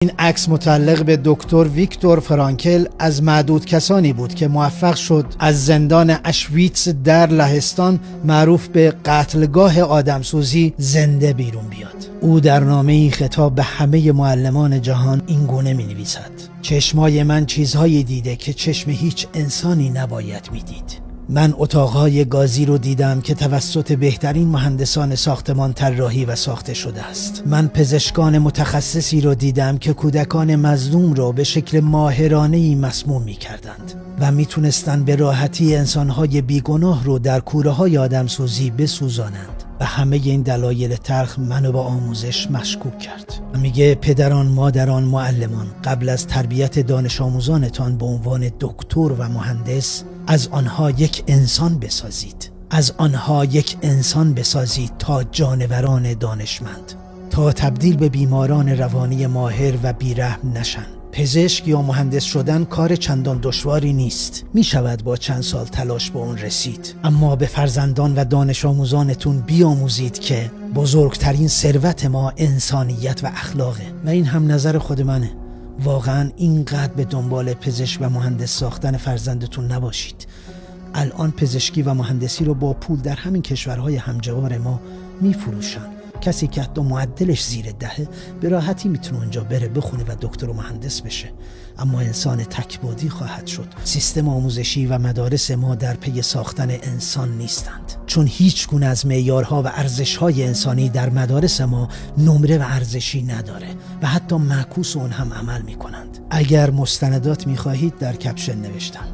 این عکس متعلق به دکتر ویکتور فرانکل از معدود کسانی بود که موفق شد از زندان اشویتس در لهستان معروف به قتلگاه آدمسوزی زنده بیرون بیاد. او در نامه‌ای خطاب به همه معلمان جهان این گونه می‌نویسد: چشمای من چیزهایی دیده که چشم هیچ انسانی نباید می‌دید. من اتاقهای گازی رو دیدم که توسط بهترین مهندسان ساختمان طراحی و ساخته شده است. من پزشکان متخصصی رو دیدم که کودکان مظلوم رو به شکل ماهرانه‌ای مسموم می‌کردند و میتونستن به راحتی انسانهای بیگناه رو در کوره‌های آدمسوزی بسوزانند. و همه این دلایل تلخ منو با آموزش مشکوک کرد. و میگه پدران، مادران، معلمان، قبل از تربیت دانش آموزانتان به عنوان دکتر و مهندس از آنها یک انسان بسازید. از آنها یک انسان بسازید تا جانوران دانشمند، تا تبدیل به بیماران روانی ماهر و بیرحم نشن. پزشک یا مهندس شدن کار چندان دشواری نیست. می شود با چند سال تلاش به اون رسید. اما به فرزندان و دانش آموزانتون بیاموزید که بزرگترین ثروت ما انسانیت و اخلاقه. و این هم نظر خود منه. واقعا اینقدر به دنبال پزشک و مهندس ساختن فرزندتون نباشید. الان پزشکی و مهندسی رو با پول در همین کشورهای همجوار ما می فروشن. کسی که حتی معدلش زیر 10 به راحتی میتونه اونجا بره بخونه و دکتر و مهندس بشه، اما انسان تک‌بعدی خواهد شد. سیستم آموزشی و مدارس ما در پی ساختن انسان نیستند، چون هیچ گونه از معیارها و ارزش‌های انسانی در مدارس ما نمره و ارزشی نداره و حتی معکوس اون هم عمل میکنند. اگر مستندات میخواهید در کپشن نوشتم.